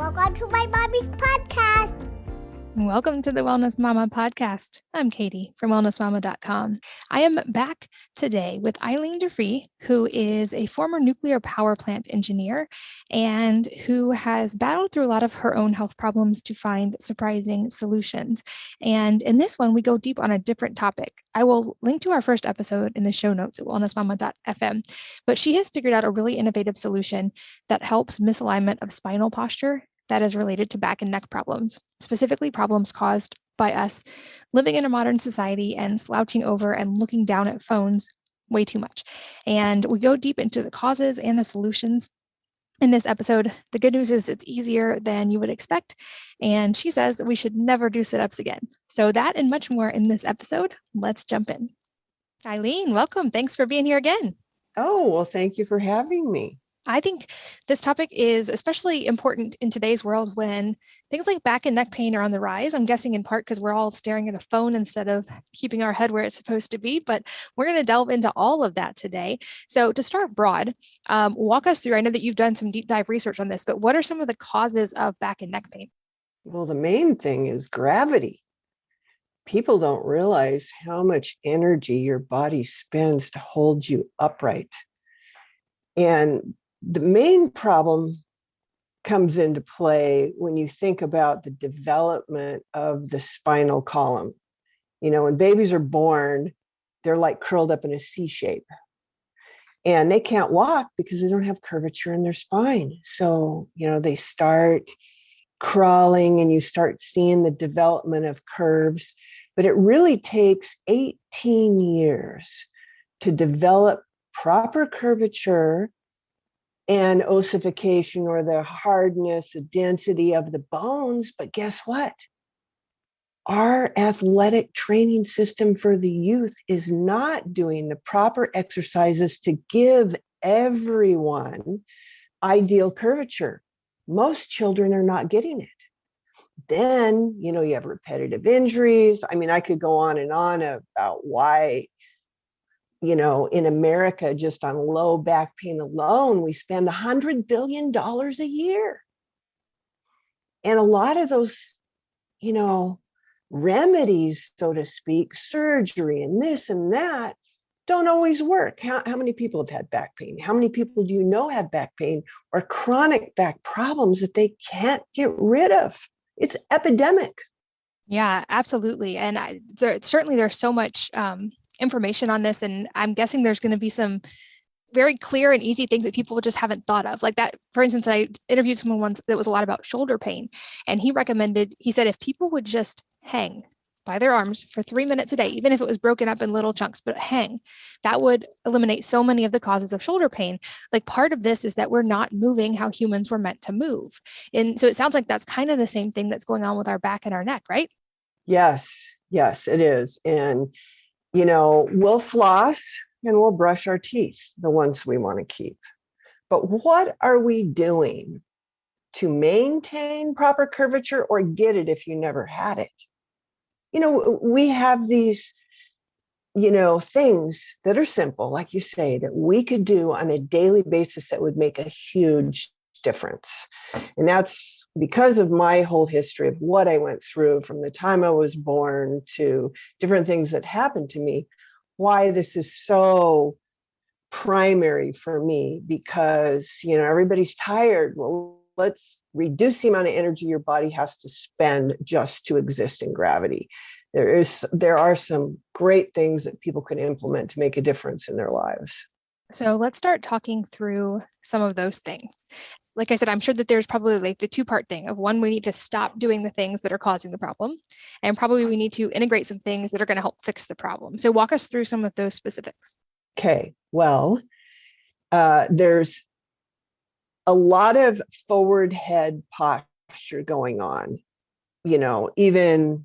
Welcome to my mommy's podcast. Welcome to the Wellness Mama podcast. I'm Katie from wellnessmama.com. I am back today with Eileen Duffy, who is a former nuclear power plant engineer and who has battled through a lot of her own health problems to find surprising solutions. And in this one, we go deep on a different topic. I will link to our first episode in the show notes at wellnessmama.fm, but she has figured out a really innovative solution that helps misalignment of spinal posture that is related to back and neck problems, specifically problems caused by us living in a modern society and slouching over and looking down at phones way too much. And we go deep into the causes and the solutions in this episode. The good news is it's easier than you would expect. And she says we should never do sit-ups again. So that and much more in this episode. Let's jump in. Eileen, welcome. Thanks for being here again. Oh, well, thank you for having me. I think this topic is especially important in today's world when things like back and neck pain are on the rise. I'm guessing in part because we're all staring at a phone instead of keeping our head where it's supposed to be, but we're going to delve into all of that today. So to start broad, walk us through, I know that you've done some deep dive research on this, but what are some of the causes of back and neck pain? Well, the main thing is gravity. People don't realize how much energy your body spends to hold you upright. And the main problem comes into play when you think about the development of the spinal column. You know, when babies are born, they're like curled up in a C shape. And they can't walk because they don't have curvature in their spine. So, you know, they start crawling and you start seeing the development of curves. But it really takes 18 years to develop proper curvature and ossification, or the hardness, the density of the bones. But guess what? Our athletic training system for the youth is not doing the proper exercises to give everyone ideal curvature. Most children are not getting it. Then, you know, you have repetitive injuries. I mean, I could go on and on about why, you know, in America, just on low back pain alone, we spend $100 billion a year. And a lot of those, you know, remedies, so to speak, surgery and this and that, don't always work. How many people have had back pain? How many people do you know have back pain or chronic back problems that they can't get rid of? It's epidemic. Yeah, absolutely. And certainly there's so much information on this, and I'm guessing there's going to be some very clear and easy things that people just haven't thought of. Like that, for instance, I interviewed someone once that was a lot about shoulder pain, and he said if people would just hang by their arms for 3 minutes a day, even if it was broken up in little chunks, but hang, that would eliminate so many of the causes of shoulder pain. Like part of this is that we're not moving how humans were meant to move. And so it sounds like that's kind of the same thing that's going on with our back and our neck, right? Yes, it is. And you know, we'll floss and we'll brush our teeth, the ones we want to keep. But what are we doing to maintain proper curvature or get it if you never had it? You know, we have these, you know, things that are simple, like you say, that we could do on a daily basis that would make a huge difference. And that's because of my whole history of what I went through from the time I was born to different things that happened to me, why this is so primary for me, because, you know, everybody's tired. Well, let's reduce the amount of energy your body has to spend just to exist in gravity. There are some great things that people can implement to make a difference in their lives. So let's start talking through some of those things. Like I said, I'm sure that there's probably like the two-part thing of one, we need to stop doing the things that are causing the problem. And probably we need to integrate some things that are going to help fix the problem. So walk us through some of those specifics. Okay, well, there's a lot of forward head posture going on, you know, even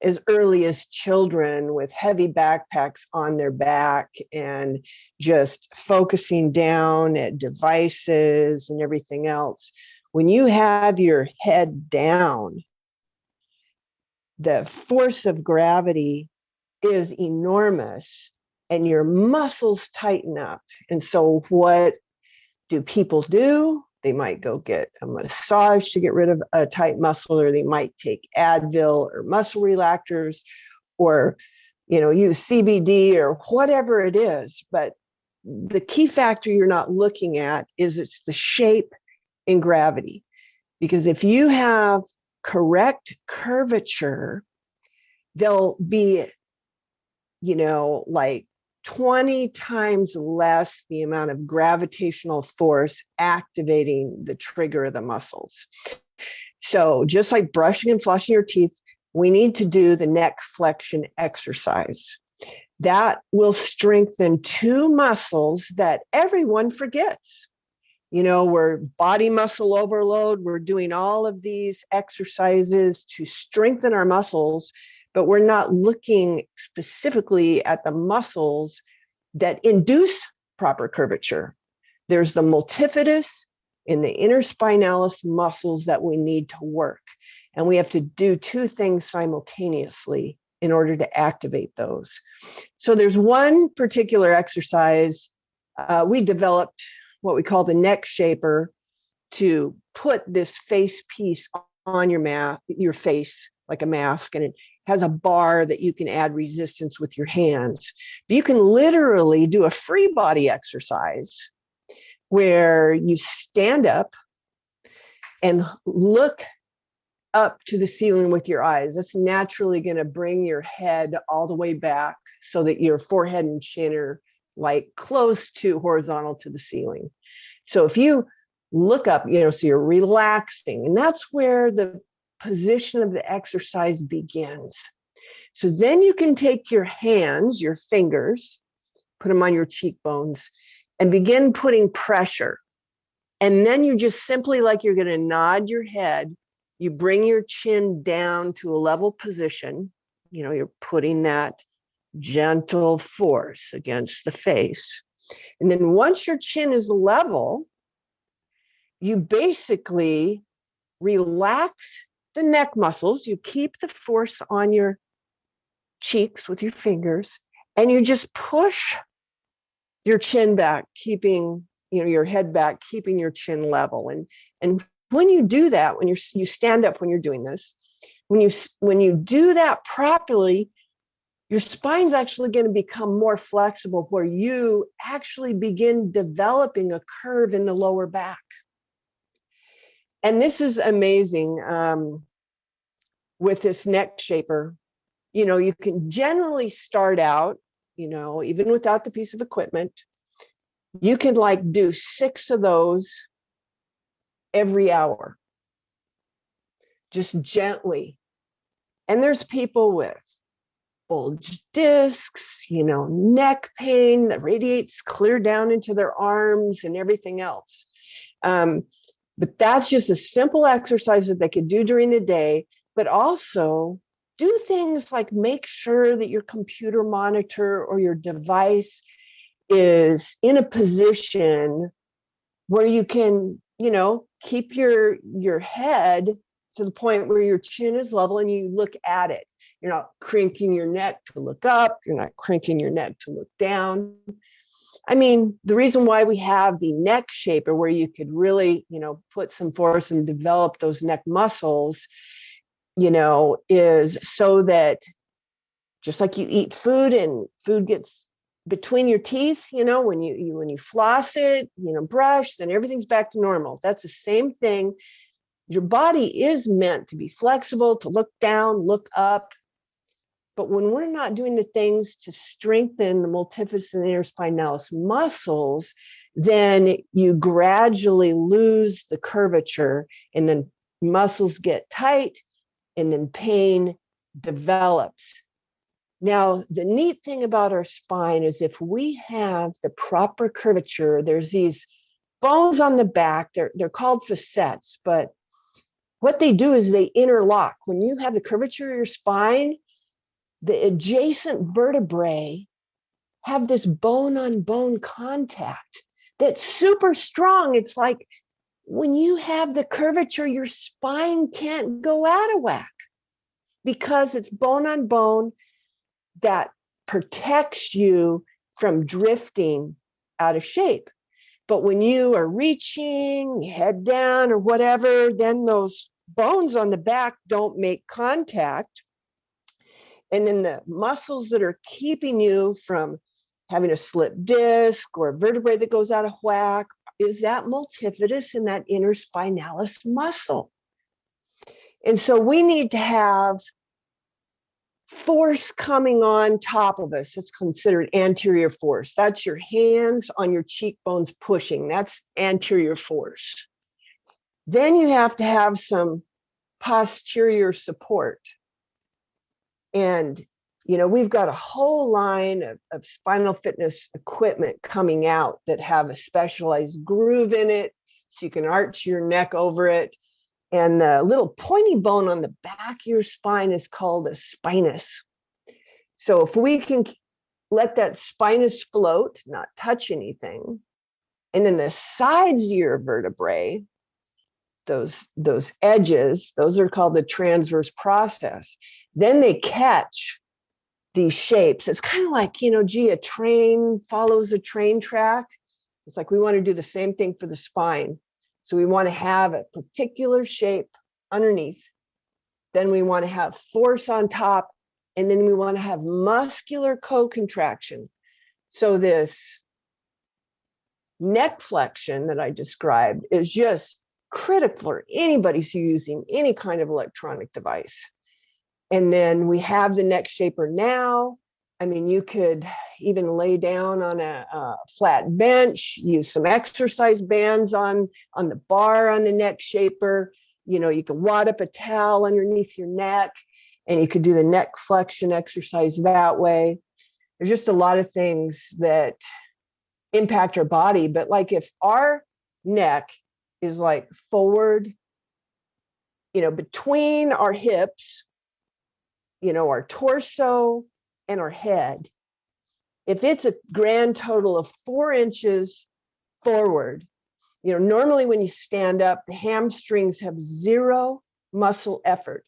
as early as children with heavy backpacks on their back and just focusing down at devices and everything else. When you have your head down, the force of gravity is enormous and your muscles tighten up. And so what do people do? They might go get a massage to get rid of a tight muscle, or they might take Advil or muscle relaxers, or, use CBD or whatever it is. But the key factor you're not looking at is it's the shape and gravity. Because if you have correct curvature, there'll be, like 20 times less the amount of gravitational force activating the trigger of the muscles. So just like brushing and flossing your teeth, we need to do the neck flexion exercise. That will strengthen two muscles that everyone forgets. We're body muscle overload. We're doing all of these exercises to strengthen our muscles, but we're not looking specifically at the muscles that induce proper curvature. There's the multifidus and the interspinalis muscles that we need to work. And we have to do two things simultaneously in order to activate those. So there's one particular exercise we developed, what we call the neck shaper, to put this face piece on your face like a mask, and it has a bar that you can add resistance with your hands. But you can literally do a free body exercise where you stand up and look up to the ceiling with your eyes. That's naturally going to bring your head all the way back so that your forehead and chin are like close to horizontal to the ceiling. So if you look up, so you're relaxing, and that's where the position of the exercise begins. So then you can take your hands, your fingers, put them on your cheekbones, and begin putting pressure. And then you just simply, like you're going to nod your head, you bring your chin down to a level position. You're putting that gentle force against the face. And then once your chin is level, you basically relax the neck muscles. You keep the force on your cheeks with your fingers, and you just push your chin back, keeping your head back, keeping your chin level. And when you do that, when you stand up when you're doing this, when you do that properly, your spine's actually going to become more flexible, where you actually begin developing a curve in the lower back. And this is amazing with this neck shaper. You can generally start out, even without the piece of equipment, you can do 6 of those every hour, just gently. And there's people with bulge discs, neck pain that radiates clear down into their arms and everything else. But that's just a simple exercise that they could do during the day, but also do things like make sure that your computer monitor or your device is in a position where you can, keep your head to the point where your chin is level and you look at it. You're not cranking your neck to look up. You're not cranking your neck to look down. I mean, the reason why we have the neck shaper, where you could really, put some force and develop those neck muscles, is so that just like you eat food and food gets between your teeth, when you floss it, brush, then everything's back to normal. That's the same thing. Your body is meant to be flexible, to look down, look up. But when we're not doing the things to strengthen the multifidus and interspinalis muscles, then you gradually lose the curvature, and then muscles get tight, and then pain develops. Now, the neat thing about our spine is if we have the proper curvature, there's these bones on the back, they're called facets, but what they do is they interlock. When you have the curvature of your spine, the adjacent vertebrae have this bone-on-bone contact that's super strong. It's like when you have the curvature, your spine can't go out of whack because it's bone-on-bone that protects you from drifting out of shape. But when you are reaching, head down or whatever, then those bones on the back don't make contact. And then the muscles that are keeping you from having a slip disc or a vertebrae that goes out of whack is that multifidus and that inner spinalis muscle. And so we need to have force coming on top of us. It's considered anterior force. That's your hands on your cheekbones pushing. That's anterior force. Then you have to have some posterior support. And, you know, we've got a whole line of spinal fitness equipment coming out that have a specialized groove in it, so you can arch your neck over it. And the little pointy bone on the back of your spine is called a spinous. So if we can let that spinous float, not touch anything, and then the sides of your vertebrae, those edges, those are called the transverse process. Then they catch these shapes. It's kind of like, you know, gee, a train follows a train track. It's like we want to do the same thing for the spine. So we want to have a particular shape underneath. Then we want to have force on top. And then we want to have muscular co-contraction. So this neck flexion that I described is just critical for anybody who's using any kind of electronic device. And then we have the neck shaper now. I mean, you could even lay down on a flat bench, use some exercise bands on the bar on the neck shaper. You know, you can wad up a towel underneath your neck and you could do the neck flexion exercise that way. There's just a lot of things that impact our body. But like if our neck is like forward, you know, between our hips, you know, our torso and our head, if it's a grand total of 4 inches forward, you know, normally when you stand up, the hamstrings have 0 muscle effort.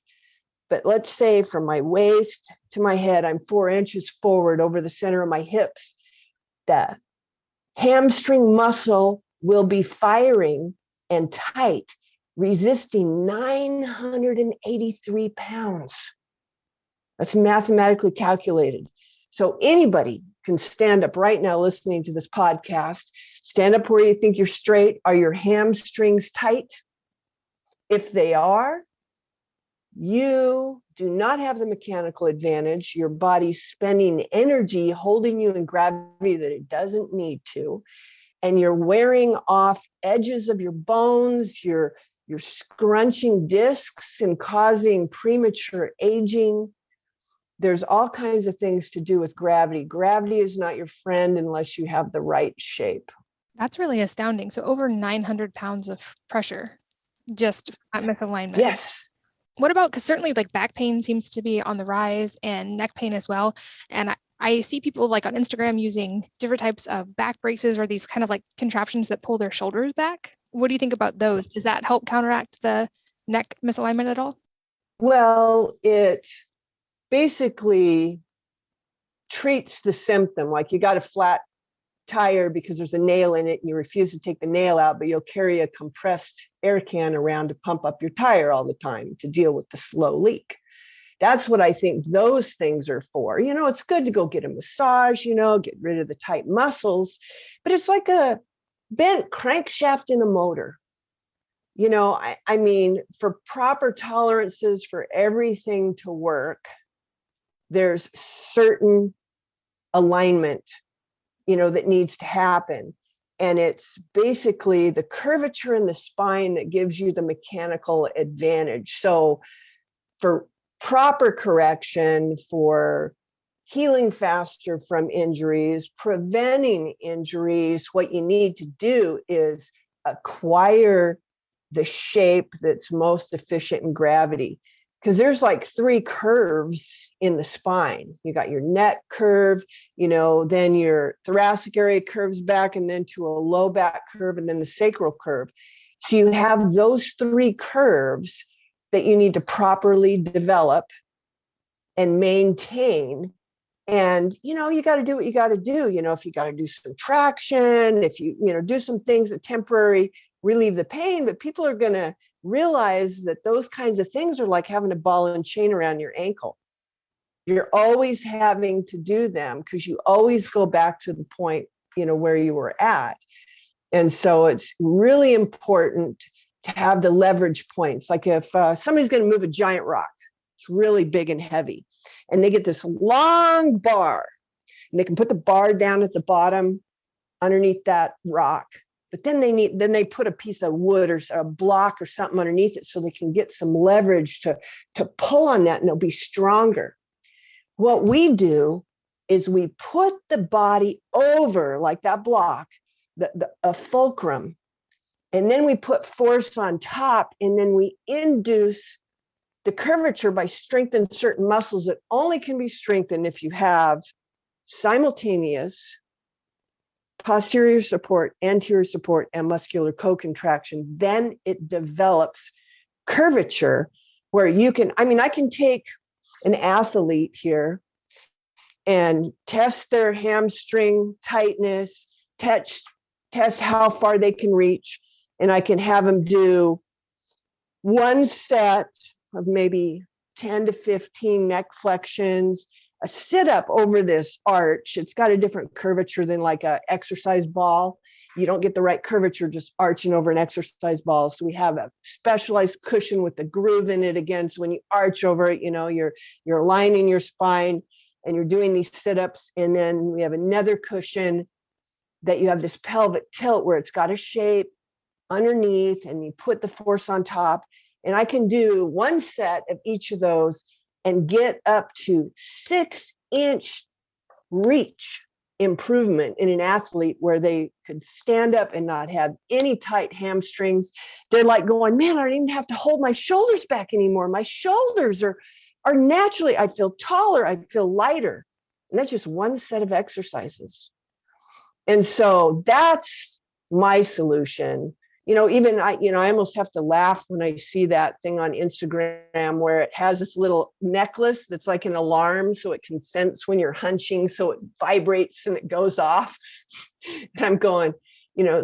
But let's say from my waist to my head, I'm 4 inches forward over the center of my hips. The hamstring muscle will be firing and tight, resisting 983 pounds. That's mathematically calculated. So anybody can stand up right now listening to this podcast. Stand up where you think you're straight. Are your hamstrings tight? If they are, you do not have the mechanical advantage. Your body's spending energy holding you in gravity that it doesn't need to. And you're wearing off edges of your bones. You're scrunching discs and causing premature aging. There's all kinds of things to do with gravity. Gravity is not your friend unless you have the right shape. That's really astounding. So over 900 pounds of pressure just at misalignment. Yes. What about, because certainly like back pain seems to be on the rise and neck pain as well. And I see people like on Instagram using different types of back braces or these kind of like contraptions that pull their shoulders back. What do you think about those? Does that help counteract the neck misalignment at all? Well, it basically treats the symptom. Like you got a flat tire because there's a nail in it and you refuse to take the nail out, but you'll carry a compressed air can around to pump up your tire all the time to deal with the slow leak. That's what I think those things are for. You know, it's good to go get a massage, you know, get rid of the tight muscles, but it's like a bent crankshaft in a motor. You know, I mean, for proper tolerances for everything to work, there's certain alignment, you know, that needs to happen. And it's basically the curvature in the spine that gives you the mechanical advantage. So for proper correction, for healing faster from injuries, preventing injuries, what you need to do is acquire the shape that's most efficient in gravity. Because there's like 3 curves in the spine. You got your neck curve, you know, then your thoracic area curves back and then to a low back curve and then the sacral curve. So you have those 3 curves that you need to properly develop and maintain And, you got to do what you got to do. If you got to do some traction, if you, do some things that temporarily relieve the pain, but people are going to realize that those kinds of things are like having a ball and chain around your ankle. You're always having to do them because you always go back to the point, where you were at. And so it's really important to have the leverage points. Like if somebody's going to move a giant rock, it's really big and heavy, and they get this long bar, and they can put the bar down at the bottom underneath that rock. But then they put a piece of wood or a block or something underneath it so they can get some leverage to pull on that, and they'll be stronger. What we do is we put the body over like that block, a fulcrum, and then we put force on top, and then we induce the curvature by strengthening certain muscles that only can be strengthened if you have simultaneous posterior support, anterior support, and muscular co-contraction. Then it develops curvature where I can take an athlete here and test their hamstring tightness, test how far they can reach, and I can have them do one set of maybe 10 to 15 neck flexions, a sit up over this arch. It's got a different curvature than like an exercise ball. You don't get the right curvature just arching over an exercise ball. So we have a specialized cushion with a groove in it. Again, so when you arch over it, you're aligning your spine and you're doing these sit-ups. And then we have another cushion that you have this pelvic tilt where it's got a shape underneath, and you put the force on top. And I can do one set of each of those and get up to 6-inch reach improvement in an athlete where they could stand up and not have any tight hamstrings. They're like going, man, I don't even have to hold my shoulders back anymore. My shoulders are naturally, I feel taller, I feel lighter. And that's just one set of exercises. And so that's my solution. Even I almost have to laugh when I see that thing on Instagram where it has this little necklace that's like an alarm, so it can sense when you're hunching, so it vibrates and it goes off. And I'm going,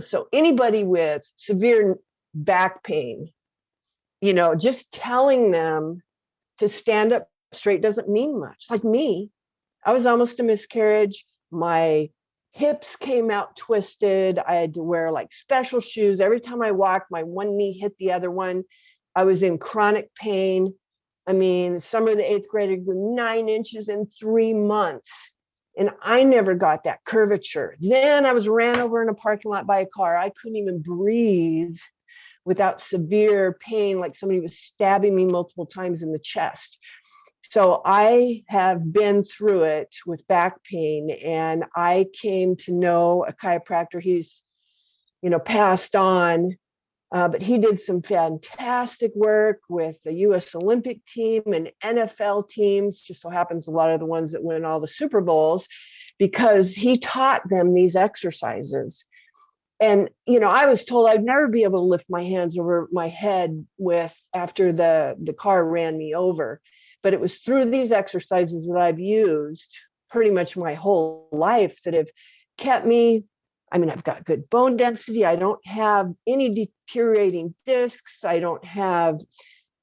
so anybody with severe back pain, just telling them to stand up straight doesn't mean much. Like me, I was almost a miscarriage. My hips came out twisted. I had to wear like special shoes. Every time I walked, my one knee hit the other one. I was in chronic pain. I mean, summer of the 8th grade, I grew 9 inches in 3 months. And I never got that curvature. Then I was ran over in a parking lot by a car. I couldn't even breathe without severe pain, like somebody was stabbing me multiple times in the chest. So I have been through it with back pain, and I came to know a chiropractor. He's, passed on, but he did some fantastic work with the U.S. Olympic team and NFL teams. Just so happens a lot of the ones that win all the Super Bowls, because he taught them these exercises. And, I was told I'd never be able to lift my hands over my head after the car ran me over. But it was through these exercises that I've used pretty much my whole life that have kept me. I've got good bone density. I don't have any deteriorating discs. I don't have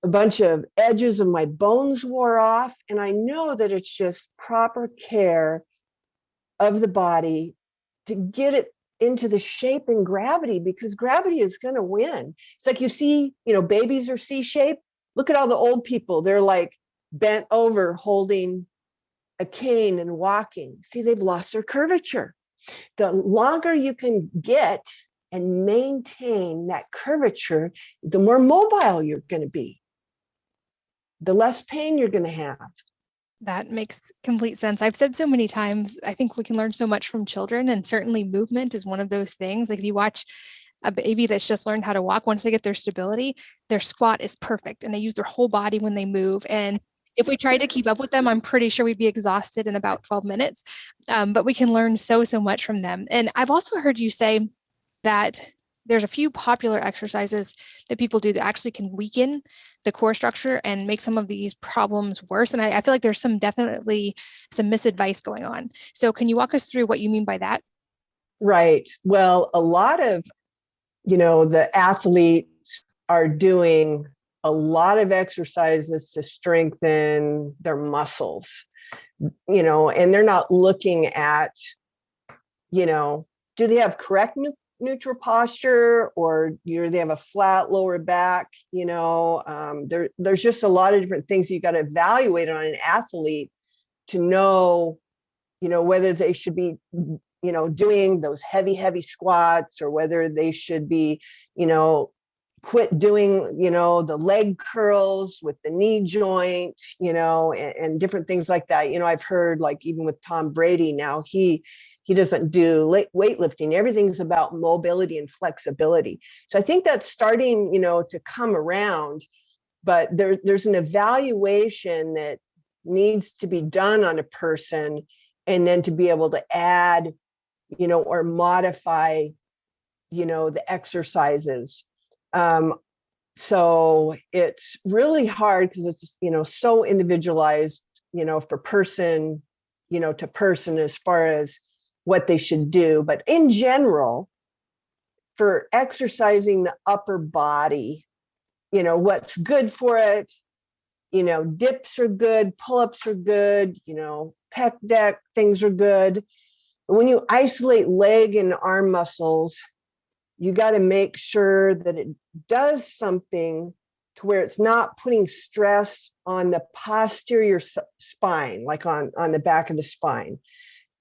a bunch of edges of my bones wore off. And I know that it's just proper care of the body to get it into the shape and gravity, because gravity is going to win. It's like you see, babies are C-shaped. Look at all the old people. They're like bent over holding a cane and walking. See, they've lost their curvature. The longer you can get and maintain that curvature, the more mobile you're going to be, the less pain you're going to have. That makes complete sense. I've said so many times, I think we can learn so much from children, and certainly movement is one of those things. Like if you watch a baby that's just learned how to walk, once they get their stability, their squat is perfect and they use their whole body when they move. And if we tried to keep up with them, I'm pretty sure we'd be exhausted in about 12 minutes. But we can learn so much from them. And I've also heard you say that there's a few popular exercises that people do that actually can weaken the core structure and make some of these problems worse. And I feel like there's definitely some misadvice going on. So can you walk us through what you mean by that? Right. Well, a lot of, the athletes are doing a lot of exercises to strengthen their muscles, and they're not looking at, do they have correct neutral posture, or they have a flat lower back? There's just a lot of different things you got to evaluate on an athlete to know, whether they should be, doing those heavy squats, or whether they should be, quit doing, the leg curls with the knee joint, and different things like that. I've heard, like, even with Tom Brady now, he doesn't do weightlifting. Everything's about mobility and flexibility. So I think that's starting, to come around, but there's an evaluation that needs to be done on a person, and then to be able to add, or modify, the exercises. So it's really hard because it's, so individualized, for person, to person, as far as what they should do. But in general, for exercising the upper body, what's good for it, dips are good, pull-ups are good, pec deck things are good. But when you isolate leg and arm muscles, you got to make sure that it does something to where it's not putting stress on the posterior spine, like on the back of the spine.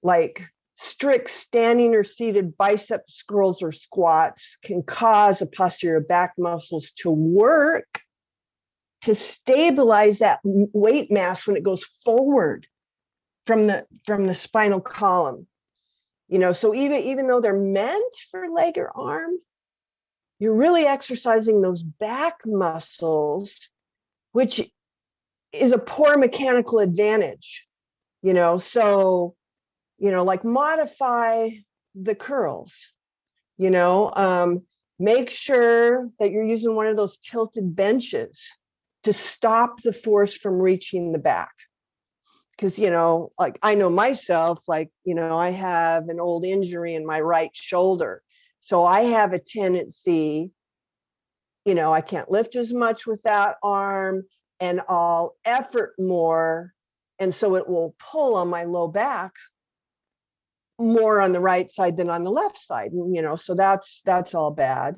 Like strict standing or seated bicep curls or squats can cause the posterior back muscles to work to stabilize that weight mass when it goes forward from the spinal column. So even though they're meant for leg or arm, you're really exercising those back muscles, which is a poor mechanical advantage. So, like, modify the curls, make sure that you're using one of those tilted benches to stop the force from reaching the back. Because, like, I know myself, like, I have an old injury in my right shoulder. So I have a tendency, I can't lift as much with that arm, and I'll effort more. And so it will pull on my low back more on the right side than on the left side. So that's all bad.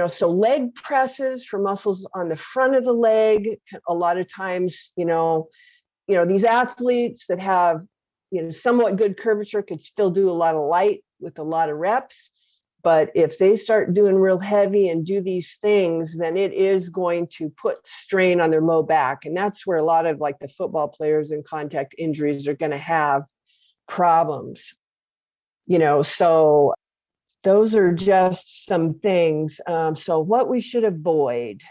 So leg presses for muscles on the front of the leg, a lot of times, these athletes that have, somewhat good curvature could still do a lot of light with a lot of reps. But if they start doing real heavy and do these things, then it is going to put strain on their low back. And that's where a lot of, like, the football players and contact injuries are going to have problems. So those are just some things. So what we should avoid.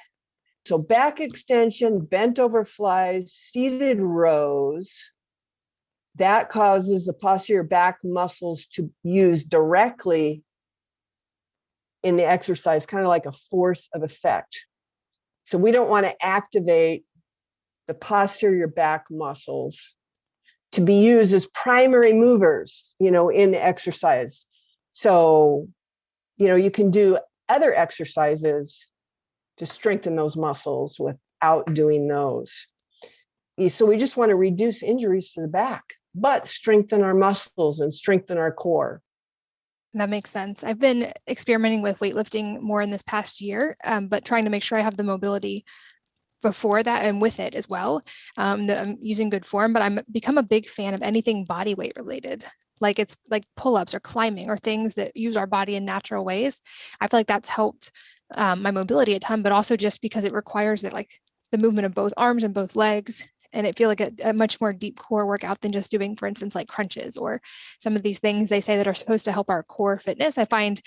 So back extension, bent over flies, seated rows, that causes the posterior back muscles to use directly in the exercise, kind of like a force of effect. So we don't want to activate the posterior back muscles to be used as primary movers, in the exercise. So, you can do other exercises to strengthen those muscles without doing those. So we just want to reduce injuries to the back, but strengthen our muscles and strengthen our core. That makes sense. I've been experimenting with weightlifting more in this past year, but trying to make sure I have the mobility before that and with it as well, that I'm using good form. But I'm become a big fan of anything body weight related. Like, it's like pull-ups or climbing or things that use our body in natural ways. I feel like that's helped my mobility a ton, but also just because it requires it, like, the movement of both arms and both legs. And it feels like a much more deep core workout than just doing, for instance, like crunches or some of these things they say that are supposed to help our core fitness. I find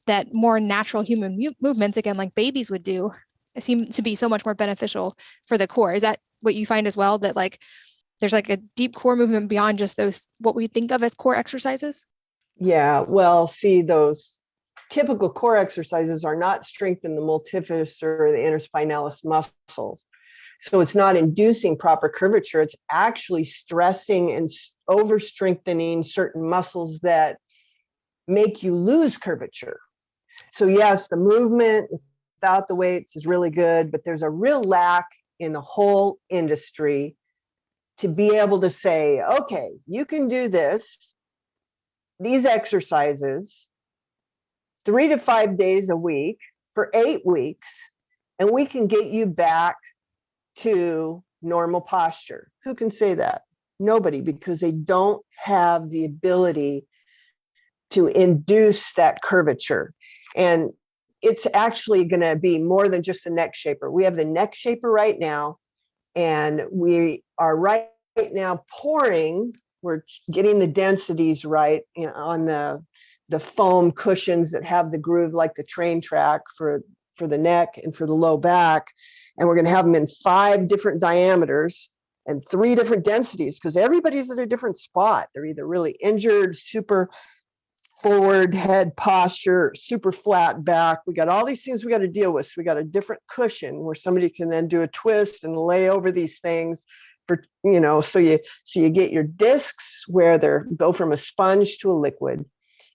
that more natural human movements, again, like babies would do, seem to be so much more beneficial for the core. Is that what you find as well? That, like, there's like a deep core movement beyond just those, what we think of as core exercises? Yeah, well, see, those typical core exercises are not strengthening the multifidus or the interspinalis muscles. So it's not inducing proper curvature. It's actually stressing and over strengthening certain muscles that make you lose curvature. So yes, the movement without the weights is really good, but there's a real lack in the whole industry to be able to say, okay, you can do these exercises 3 to 5 days a week for 8 weeks, and we can get you back to normal posture. Who can say that? Nobody, because they don't have the ability to induce that curvature. And it's actually going to be more than just the neck shaper. We have the neck shaper right now, and we are right now pouring, we're getting the densities right on the foam cushions that have the groove like the train track for the neck and for the low back. And we're going to have them in 5 different diameters and 3 different densities, because everybody's at a different spot. They're either really injured, super forward head posture, super flat back. We got all these things we got to deal with. So we got a different cushion where somebody can then do a twist and lay over these things for, so you get your discs where they go from a sponge to a liquid.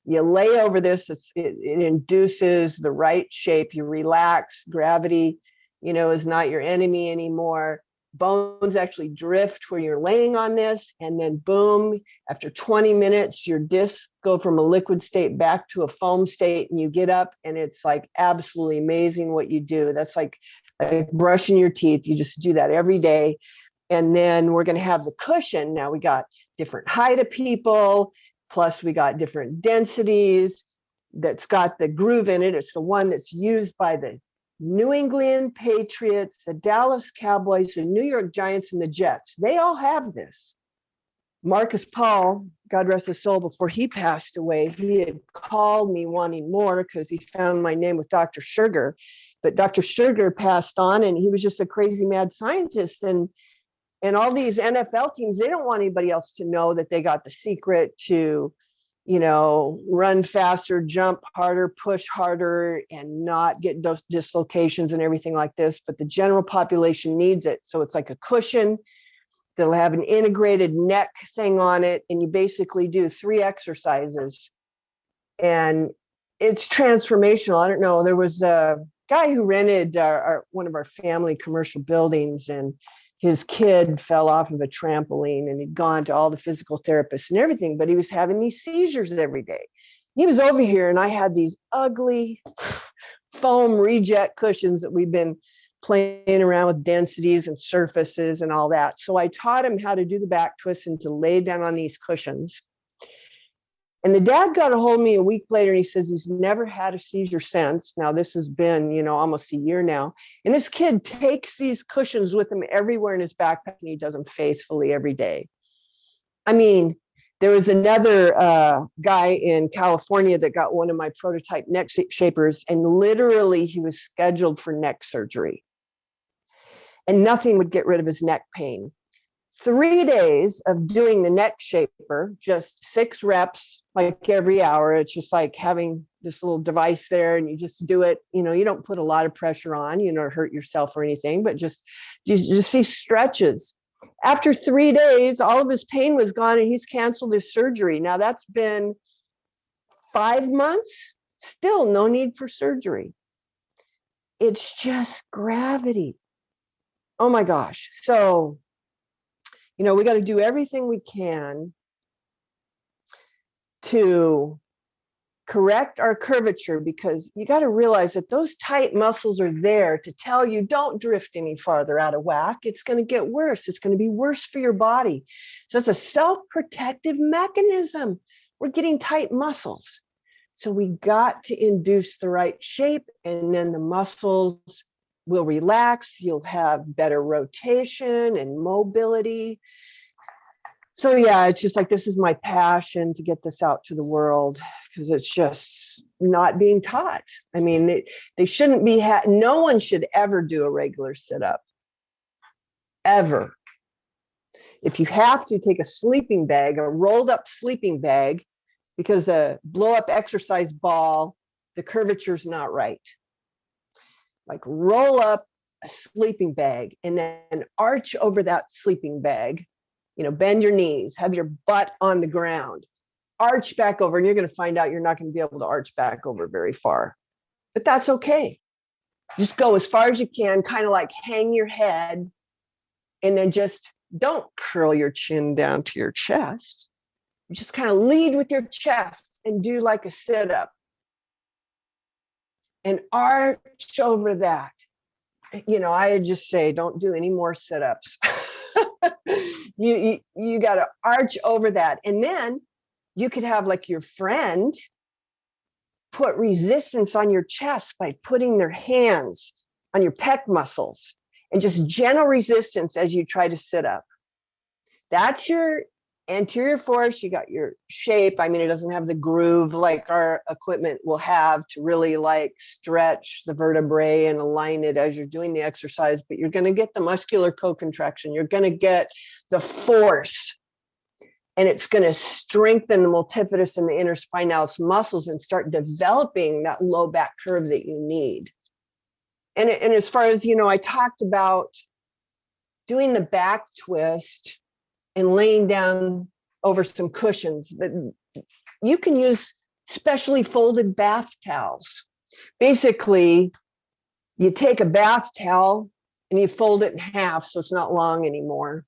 You lay over this, it induces the right shape. You relax. Gravity, is not your enemy anymore. Bones actually drift where you're laying on this, and then boom, after 20 minutes, your discs go from a liquid state back to a foam state, and you get up, and it's like absolutely amazing what you do. That's like brushing your teeth. You just do that every day. And then we're going to have the cushion. Now we got different height of people, plus we got different densities that's got the groove in it. It's the one that's used by the New England Patriots, the Dallas Cowboys, the New York Giants, and the Jets. They all have this. Marcus Paul, God rest his soul, before he passed away, he had called me wanting more because he found my name with Dr. Sugar. But Dr. Sugar passed on, and he was just a crazy mad scientist. And all these NFL teams, they don't want anybody else to know that they got the secret to, run faster, jump harder, push harder, and not get those dislocations and everything like this. But the general population needs it. So it's like a cushion. They'll have an integrated neck thing on it, and you basically do 3 exercises. And it's transformational. I don't know. There was a guy who rented one of our family commercial buildings, and his kid fell off of a trampoline, and he'd gone to all the physical therapists and everything, but he was having these seizures every day. He was over here, and I had these ugly foam reject cushions that we've been playing around with densities and surfaces and all that. So I taught him how to do the back twist and to lay down on these cushions. And the dad got a hold of me a week later, and he says he's never had a seizure since. Now, this has been, almost a year now. And this kid takes these cushions with him everywhere in his backpack, and he does them faithfully every day. I mean, there was another guy in California that got one of my prototype neck shapers, and literally he was scheduled for neck surgery. And nothing would get rid of his neck pain. 3 days of doing the neck shaper, just 6 reps, like every hour. It's just like having this little device there, and you just do it. You don't put a lot of pressure on, hurt yourself or anything, but just these stretches. After 3 days, all of his pain was gone, and he's canceled his surgery. Now that's been 5 months, still no need for surgery. It's just gravity. Oh my gosh. So, we got to do everything we can to correct our curvature, because you got to realize that those tight muscles are there to tell you don't drift any farther out of whack. It's going to get worse. It's going to be worse for your body. So it's a self-protective mechanism. We're getting tight muscles. So we got to induce the right shape, and then the muscles will relax. You'll have better rotation and mobility. So yeah, it's just like, this is my passion to get this out to the world, because it's just not being taught. I mean, they shouldn't be, no one should ever do a regular sit-up, ever. If you have to, take a sleeping bag, a rolled up sleeping bag, because a blow up exercise ball the curvature's not right. Like roll up a sleeping bag and then arch over that sleeping bag, bend your knees, have your butt on the ground, arch back over, and you're going to find out you're not going to be able to arch back over very far. But that's okay. Just go as far as you can, kind of like hang your head, and then just don't curl your chin down to your chest. Just kind of lead with your chest and do like a sit-up. And arch over that. I just say, don't do any more sit-ups. You got to arch over that. And then you could have like your friend put resistance on your chest by putting their hands on your pec muscles and just gentle resistance as you try to sit up. That's your anterior force. You got your shape. I mean, it doesn't have the groove like our equipment will have to really like stretch the vertebrae and align it as you're doing the exercise, but you're going to get the muscular co-contraction. You're going to get the force, and it's going to strengthen the multifidus and the interspinalis muscles and start developing that low back curve that you need. And as far as, I talked about doing the back twist and laying down over some cushions. That you can use specially folded bath towels. Basically, you take a bath towel and you fold it in half so it's not long anymore.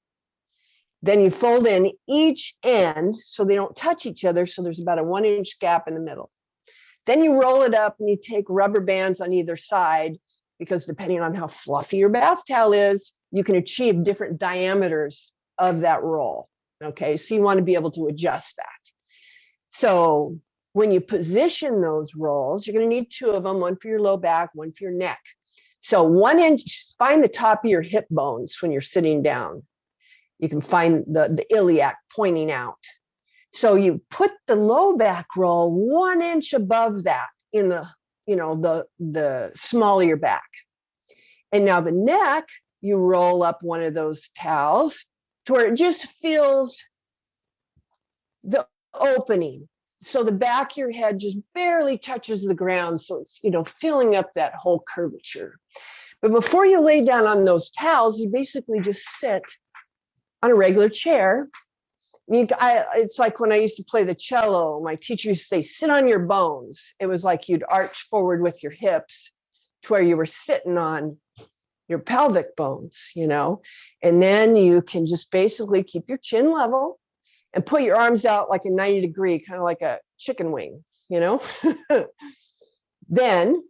Then you fold in each end so they don't touch each other, so there's about a 1-inch gap in the middle. Then you roll it up and you take rubber bands on either side, because depending on how fluffy your bath towel is, you can achieve different diameters of that roll. Okay, so you want to be able to adjust that. So when you position those rolls, you're going to need 2 of them, one for your low back, one for your neck. So 1 inch, find the top of your hip bones when you're sitting down. You can find the iliac pointing out. So you put the low back roll 1 inch above that in the small of your back. And now the neck, you roll up one of those towels to where it just feels the opening. So the back of your head just barely touches the ground. So it's, filling up that whole curvature. But before you lay down on those towels, you basically just sit on a regular chair. It's like when I used to play the cello, my teacher used to say, sit on your bones. It was like you'd arch forward with your hips to where you were sitting on your pelvic bones, and then you can just basically keep your chin level and put your arms out like a 90-degree, kind of like a chicken wing, Then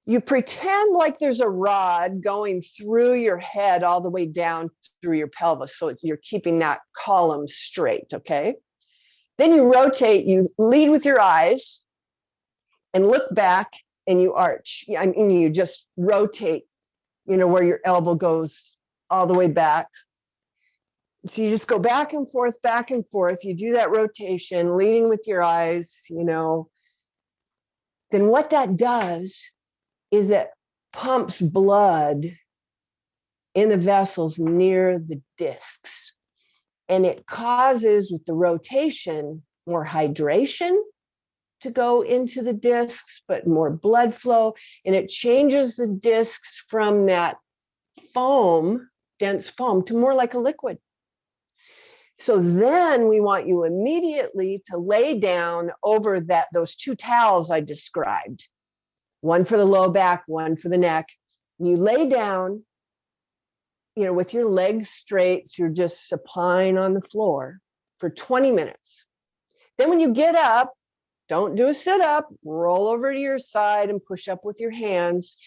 you pretend like there's a rod going through your head all the way down through your pelvis. So you're keeping that column straight, okay? Then you rotate, you lead with your eyes and look back and you arch. I mean, you just rotate, where your elbow goes all the way back. So you just go back and forth, back and forth. You do that rotation, leading with your eyes, Then what that does is it pumps blood in the vessels near the discs. And it causes, with the rotation, more hydration to go into the discs, but more blood flow. And it changes the discs from that foam, dense foam, to more like a liquid. So then we want you immediately to lay down over those 2 towels I described. One for the low back, one for the neck. You lay down, with your legs straight, so you're just supine on the floor for 20 minutes. Then when you get up, don't do a sit-up, roll over to your side and push up with your hands.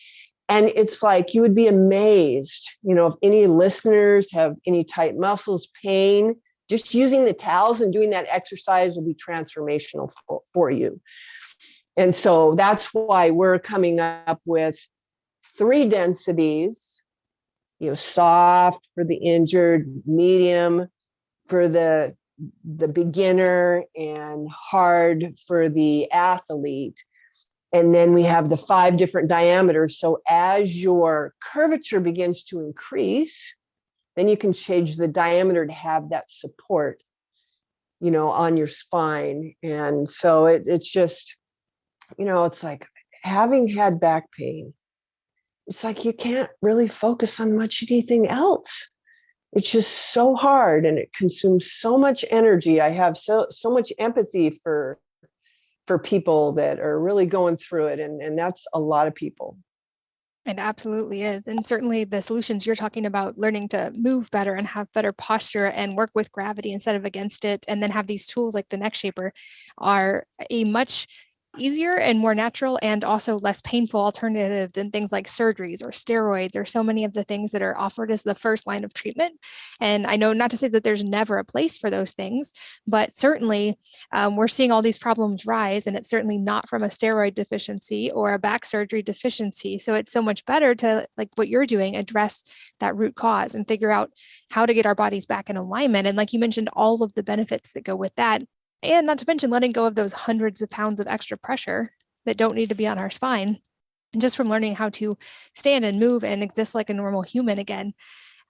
And it's like you would be amazed, if any listeners have any tight muscles, pain, just using the towels and doing that exercise will be transformational for you. And so that's why we're coming up with 3 densities, soft for the injured, medium for the beginner, and hard for the athlete. And then we have the 5 different diameters. So as your curvature begins to increase, then you can change the diameter to have that support, on your spine. And so it's just, it's like, having had back pain, it's like you can't really focus on much anything else. It's just so hard and it consumes so much energy. I have so much empathy for people that are really going through it. And that's a lot of people. It absolutely is. And certainly the solutions you're talking about, learning to move better and have better posture and work with gravity instead of against it, and then have these tools like the neck shaper, are a much easier and more natural and also less painful alternative than things like surgeries or steroids or so many of the things that are offered as the first line of treatment. And I know, not to say that there's never a place for those things, but certainly we're seeing all these problems rise, and it's certainly not from a steroid deficiency or a back surgery deficiency. So it's so much better to, like what you're doing, address that root cause and figure out how to get our bodies back in alignment. And like you mentioned, all of the benefits that go with that. And not to mention letting go of those hundreds of pounds of extra pressure that don't need to be on our spine. And just from learning how to stand and move and exist like a normal human again,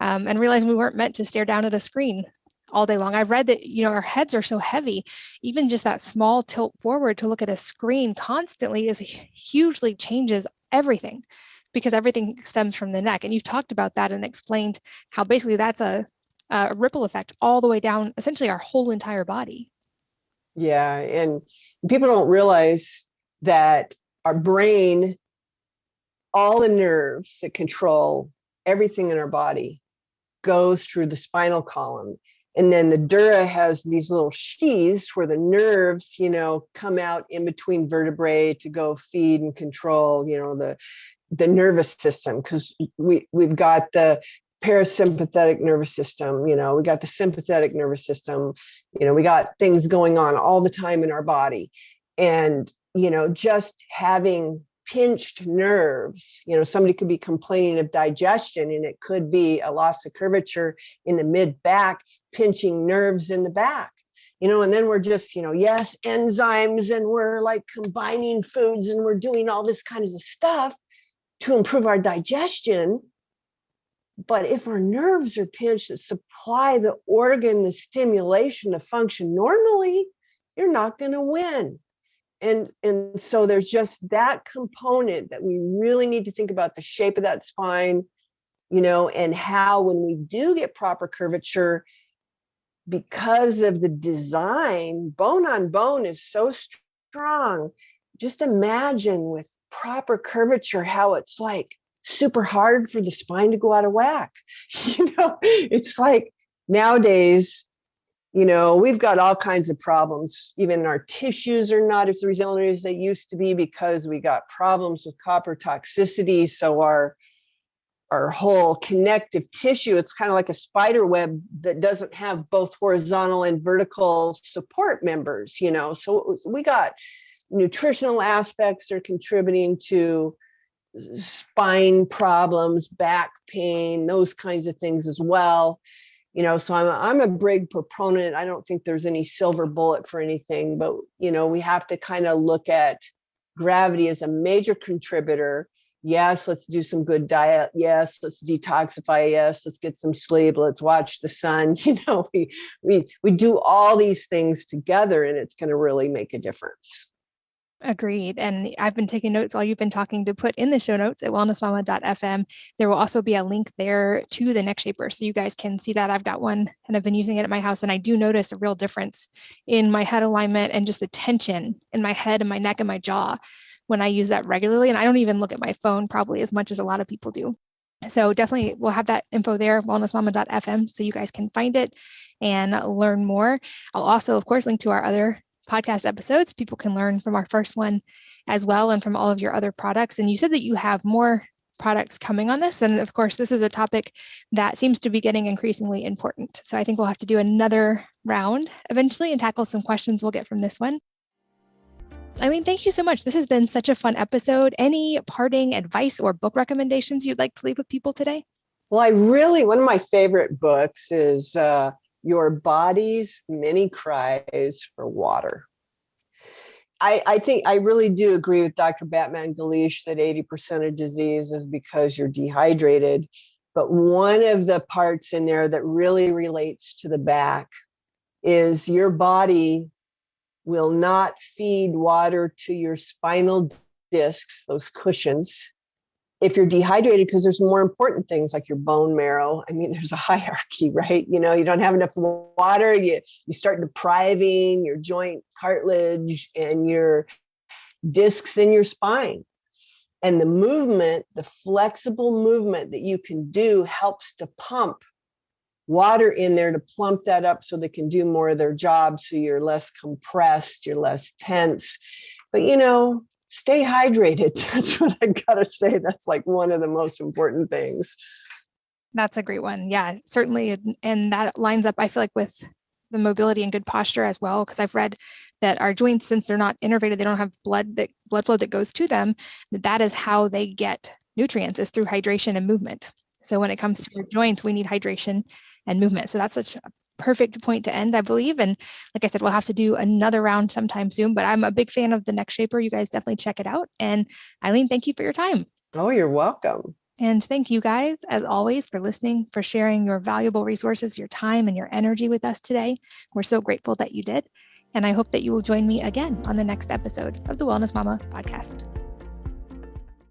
and realizing we weren't meant to stare down at a screen all day long. I've read that, our heads are so heavy, even just that small tilt forward to look at a screen constantly is hugely changes everything, because everything stems from the neck. And you've talked about that and explained how basically that's a ripple effect all the way down, essentially our whole entire body. Yeah. And people don't realize that our brain, all the nerves that control everything in our body, goes through the spinal column. And then the dura has these little sheaths where the nerves, come out in between vertebrae to go feed and control, the nervous system. Because we've got the parasympathetic nervous system, we got the sympathetic nervous system, we got things going on all the time in our body. And, just having pinched nerves, somebody could be complaining of digestion, and it could be a loss of curvature in the mid back, pinching nerves in the back, and then we're just, yes, enzymes, and we're like combining foods, and we're doing all this kind of stuff to improve our digestion. But if our nerves are pinched that supply the organ the stimulation to function normally, you're not going to win. And so there's just that component that we really need to think about, the shape of that spine, and how when we do get proper curvature, because of the design, bone on bone is so strong. Just imagine with proper curvature how it's like super hard for the spine to go out of whack. It's like nowadays, we've got all kinds of problems. Even our tissues are not as resilient as they used to be because we got problems with copper toxicity. So our whole connective tissue, it's kind of like a spider web that doesn't have both horizontal and vertical support members, So we got nutritional aspects that are contributing to spine problems, back pain, those kinds of things as well. So I'm a big proponent. I don't think there's any silver bullet for anything, but, we have to kind of look at gravity as a major contributor. Yes, let's do some good diet. Yes, let's detoxify. Yes, let's get some sleep. Let's watch the sun. We do all these things together, and it's going to really make a difference. Agreed. And I've been taking notes while you've been talking to put in the show notes at wellnessmama.fm. There will also be a link there to the neck shaper, so you guys can see that. I've got one and I've been using it at my house, and I do notice a real difference in my head alignment and just the tension in my head and my neck and my jaw when I use that regularly. And I don't even look at my phone probably as much as a lot of people do. So definitely we'll have that info there, wellnessmama.fm, so you guys can find it and learn more. I'll also, of course, link to our other podcast episodes. People can learn from our first one as well, and from all of your other products. And you said that you have more products coming on this. And of course, this is a topic that seems to be getting increasingly important. So I think we'll have to do another round eventually and tackle some questions we'll get from this one. Eileen, thank you so much. This has been such a fun episode. Any parting advice or book recommendations you'd like to leave with people today? Well, one of my favorite books is Your Body's Many Cries for Water. I think I really do agree with Dr. Batman Galish that 80% of disease is because you're dehydrated. But one of the parts in there that really relates to the back is your body will not feed water to your spinal discs, those cushions. If you're dehydrated, because there's more important things like your bone marrow. I mean, there's a hierarchy, right? You don't have enough water, you start depriving your joint cartilage and your discs in your spine. And the movement, the flexible movement that you can do helps to pump water in there to plump that up so they can do more of their job. So you're less compressed, you're less tense. But, stay hydrated. That's what I got to say. That's like one of the most important things. That's a great one. Yeah, certainly. And that lines up, I feel like, with the mobility and good posture as well, because I've read that our joints, since they're not innervated, they don't have blood flow that goes to them, that is how they get nutrients, is through hydration and movement. So when it comes to your joints, we need hydration and movement. So that's such a perfect point to end, I believe. And like I said, we'll have to do another round sometime soon, but I'm a big fan of the Neck Shaper. You guys definitely check it out. And Eileen, thank you for your time. Oh, you're welcome. And thank you guys, as always, for listening, for sharing your valuable resources, your time, and your energy with us today. We're so grateful that you did. And I hope that you will join me again on the next episode of the Wellness Mama podcast.